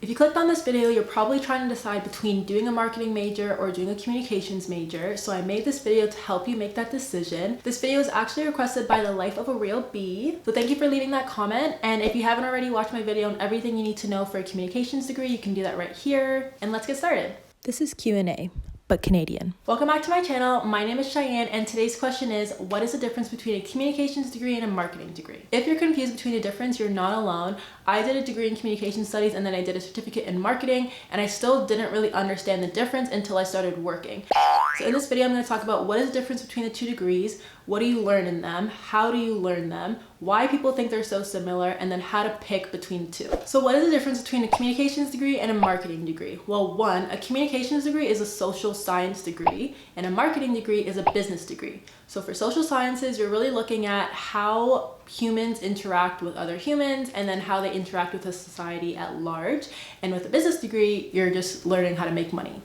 If you clicked on this video, you're probably trying to decide between doing a marketing major or doing a communications major. So I made this video to help you make that decision. This video is actually requested by the Life of a Real Bee. So thank you for leaving that comment. And if you haven't already watched my video on everything you need to know for a communications degree, you can do that right here. And let's get started. This is Q&A, but Canadian. Welcome back to my channel. My name is Cheyenne, and today's question is, what is the difference between a communications degree and a marketing degree? If you're confused between a difference, you're not alone. I did a degree in communication studies and then I did a certificate in marketing, and I still didn't really understand the difference until I started working. So in this video, I'm going to talk about what is the difference between the two degrees, what do you learn in them, how do you learn them, why people think they're so similar, and then how to pick between the two. So what is the difference between a communications degree and a marketing degree? Well, one, a communications degree is a social science degree, and a marketing degree is a business degree. So for social sciences, you're really looking at how humans interact with other humans and then how they interact with a society at large. And with a business degree, you're just learning how to make money.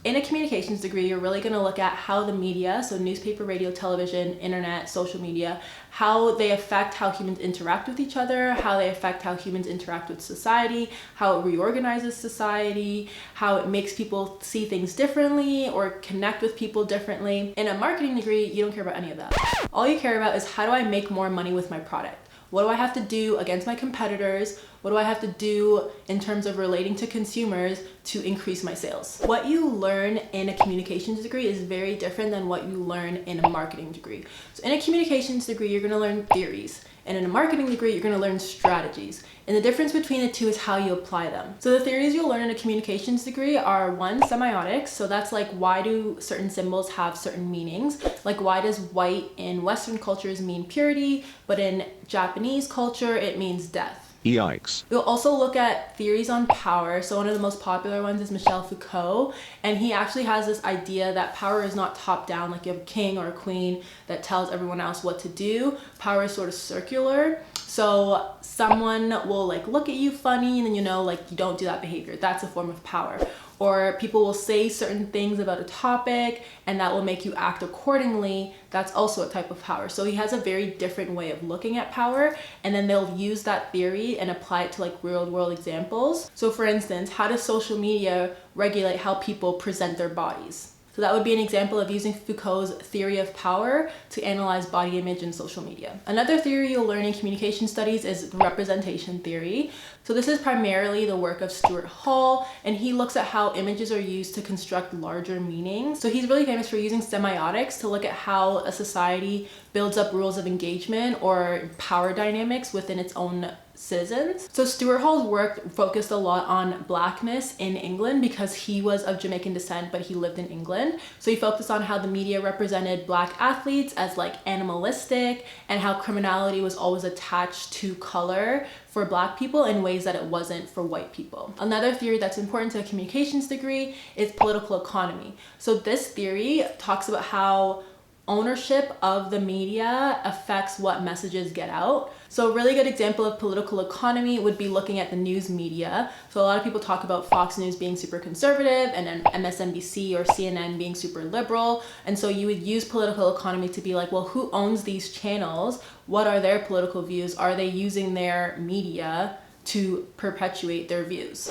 In a communications degree, you're really going to look at how the media, so newspaper, radio, television, internet, social media, how they affect how humans interact with each other, how they affect how humans interact with society, how it reorganizes society, how it makes people see things differently or connect with people differently. In a marketing degree, you don't care about any of that. All you care about is, how do I make more money with my product? What do I have to do against my competitors? What do I have to do in terms of relating to consumers to increase my sales? What you learn in a communications degree is very different than what you learn in a marketing degree. So in a communications degree, you're going to learn theories. And in a marketing degree, you're going to learn strategies. And the difference between the two is how you apply them. So the theories you'll learn in a communications degree are, one, semiotics. So that's like, why do certain symbols have certain meanings? Like, why does white in Western cultures mean purity, but in Japanese culture, it means death? Yikes. We'll also look at theories on power. So one of the most popular ones is Michel Foucault, and he actually has this idea that power is not top down, like you have a king or a queen that tells everyone else what to do. Power is sort of circular. So someone will like look at you funny and then you know, like, you don't do that behavior. That's a form of power. Or people will say certain things about a topic and that will make you act accordingly. That's also a type of power. So he has a very different way of looking at power, and then they'll use that theory and apply it to like real world examples. So for instance, how does social media regulate how people present their bodies? So that would be an example of using Foucault's theory of power to analyze body image in social media. Another theory you'll learn in communication studies is representation theory. So this is primarily the work of Stuart Hall, and he looks at how images are used to construct larger meanings. So he's really famous for using semiotics to look at how a society builds up rules of engagement or power dynamics within its own citizens. So Stuart Hall's work focused a lot on blackness in England because he was of Jamaican descent, but he lived in England. So he focused on how the media represented black athletes as like animalistic, and how criminality was always attached to color for black people in ways that it wasn't for white people. Another theory that's important to a communications degree is political economy. So this theory talks about how ownership of the media affects what messages get out. So a really good example of political economy would be looking at the news media. So a lot of people talk about Fox News being super conservative and then MSNBC or CNN being super liberal. And so you would use political economy to be like, well, who owns these channels? What are their political views? Are they using their media to perpetuate their views?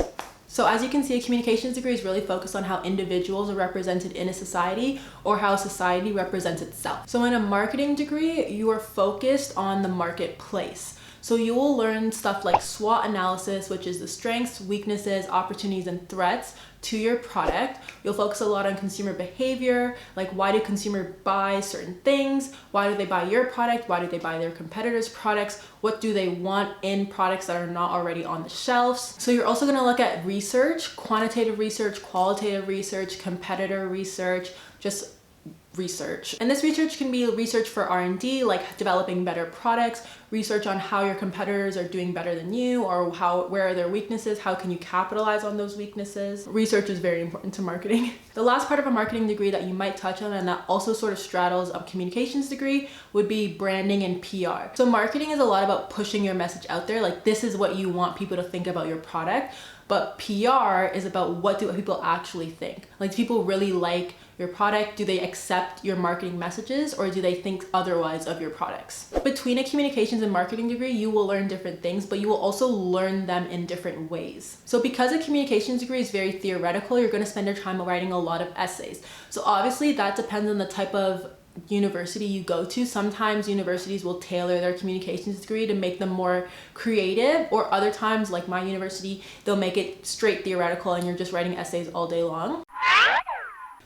So as you can see, a communications degree is really focused on how individuals are represented in a society or how society represents itself. So in a marketing degree, you are focused on the marketplace. So you will learn stuff like SWOT analysis, which is the strengths, weaknesses, opportunities, and threats to your product. You'll focus a lot on consumer behavior, like why do consumers buy certain things? Why do they buy your product? Why do they buy their competitors' products? What do they want in products that are not already on the shelves? So you're also going to look at research, quantitative research, qualitative research, competitor research, just research. And this research can be research for R&D, like developing better products, research on how your competitors are doing better than you, or where are their weaknesses, how can you capitalize on those weaknesses. Research is very important to marketing. The last part of a marketing degree that you might touch on, and that also sort of straddles a communications degree, would be branding and PR. So marketing is a lot about pushing your message out there, like this is what you want people to think about your product. But PR is about what do people actually think. Like, do people really like your product? Do they accept your marketing messages, or do they think otherwise of your products? Between a communications in marketing degree, you will learn different things, but you will also learn them in different ways. So because a communications degree is very theoretical, you're going to spend your time writing a lot of essays. So obviously that depends on the type of university you go to. Sometimes universities will tailor their communications degree to make them more creative, or other times, like my university, they'll make it straight theoretical and you're just writing essays all day long.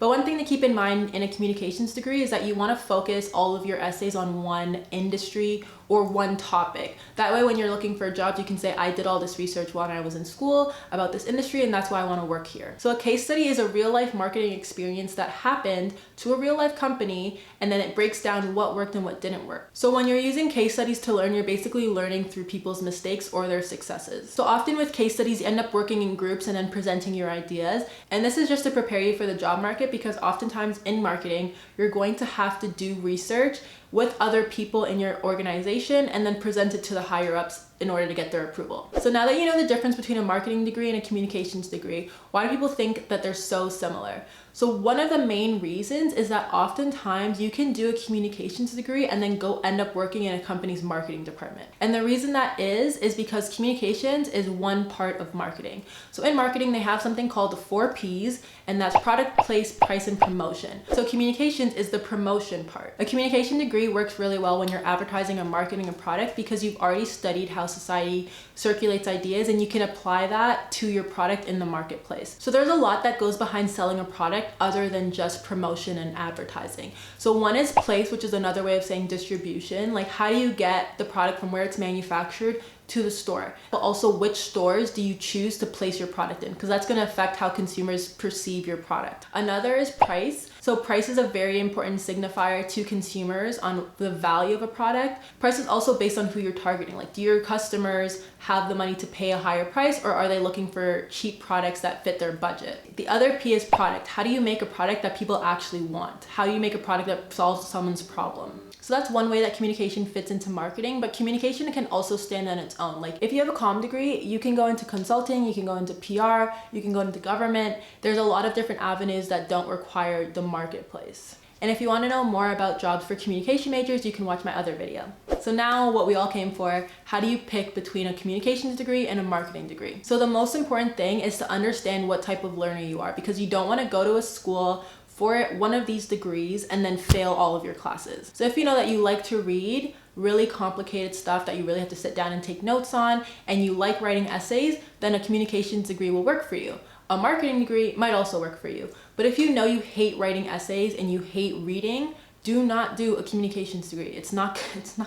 But one thing to keep in mind in a communications degree is that you want to focus all of your essays on one industry or one topic. That way when you're looking for a job, you can say, I did all this research while I was in school about this industry and that's why I want to work here. So a case study is a real life marketing experience that happened to a real life company, and then it breaks down what worked and what didn't work. So when you're using case studies to learn, you're basically learning through people's mistakes or their successes. So often with case studies, you end up working in groups and then presenting your ideas. And this is just to prepare you for the job market, because oftentimes in marketing, you're going to have to do research with other people in your organization and then present it to the higher ups in order to get their approval. So now that you know the difference between a marketing degree and a communications degree, why do people think that they're so similar? So one of the main reasons is that oftentimes you can do a communications degree and then go end up working in a company's marketing department. And the reason that is because communications is one part of marketing. So in marketing, they have something called the 4 Ps, and that's product, place, price, and promotion. So communications is the promotion part. A communication degree works really well when you're advertising or marketing a product, because you've already studied how society circulates ideas and you can apply that to your product in the marketplace. So there's a lot that goes behind selling a product other than just promotion and advertising. So one is place, which is another way of saying distribution. Like, how do you get the product from where it's manufactured to the store? But also, which stores do you choose to place your product in? Because that's going to affect how consumers perceive your product. Another is price. So price is a very important signifier to consumers on the value of a product. Price is also based on who you're targeting. Like, do your customers have the money to pay a higher price, or are they looking for cheap products that fit their budget? The other P is product. How do you make a product that people actually want? How do you make a product that solves someone's problem? So that's one way that communication fits into marketing, but communication can also stand on its own. Like, if you have a comm degree, you can go into consulting, you can go into PR, you can go into government. There's a lot of different avenues that don't require the marketplace. And if you want to know more about jobs for communication majors, you can watch my other video. So now what we all came for, how do you pick between a communications degree and a marketing degree? So the most important thing is to understand what type of learner you are, because you don't want to go to a school for one of these degrees and then fail all of your classes. So if you know that you like to read really complicated stuff that you really have to sit down and take notes on, and you like writing essays, then a communications degree will work for you. A marketing degree might also work for you. But if you know you hate writing essays and you hate reading, do not do a communications degree. It's not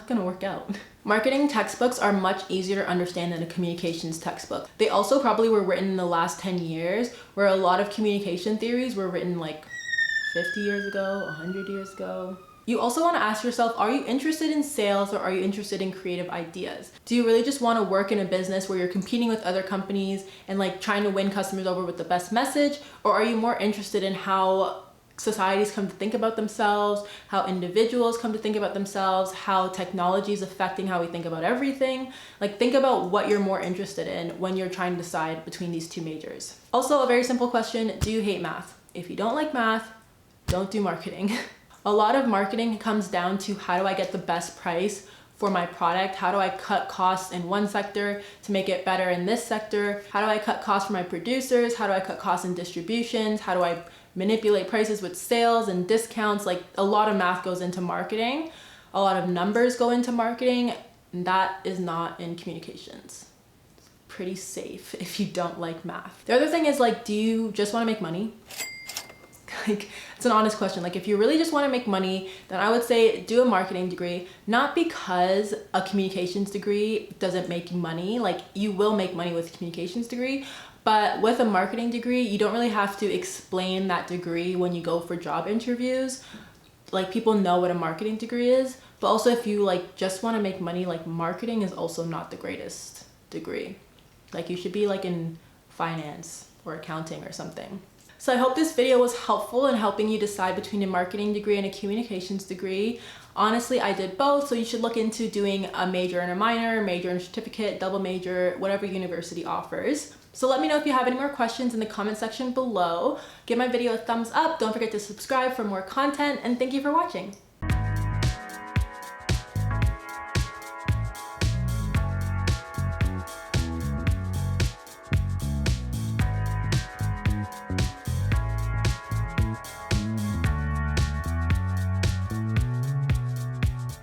gonna work out. Marketing textbooks are much easier to understand than a communications textbook. They also probably were written in the last 10 years, where a lot of communication theories were written like 50 years ago, 100 years ago. You also want to ask yourself, are you interested in sales or are you interested in creative ideas? Do you really just want to work in a business where you're competing with other companies and like trying to win customers over with the best message? Or are you more interested in how societies come to think about themselves, how individuals come to think about themselves, how technology is affecting how we think about everything? Like, think about what you're more interested in when you're trying to decide between these two majors. Also, a very simple question, do you hate math? If you don't like math, don't do marketing. A lot of marketing comes down to, how do I get the best price for my product? How do I cut costs in one sector to make it better in this sector? How do I cut costs for my producers? How do I cut costs in distributions? How do I manipulate prices with sales and discounts? Like, a lot of math goes into marketing. A lot of numbers go into marketing. And that is not in communications. It's pretty safe if you don't like math. The other thing is, like, do you just want to make money? Like, it's an honest question. Like, if you really just want to make money, then I would say do a marketing degree. Not because a communications degree doesn't make money. Like, you will make money with a communications degree, but with a marketing degree, you don't really have to explain that degree when you go for job interviews. Like, people know what a marketing degree is. But also, if you like just want to make money, like, marketing is also not the greatest degree. Like, you should be like in finance or accounting or something. So I hope this video was helpful in helping you decide between a marketing degree and a communications degree. Honestly, I did both, so you should look into doing a major and a minor, major and certificate, double major, whatever university offers. So let me know if you have any more questions in the comment section below. Give my video a thumbs up, don't forget to subscribe for more content, and thank you for watching.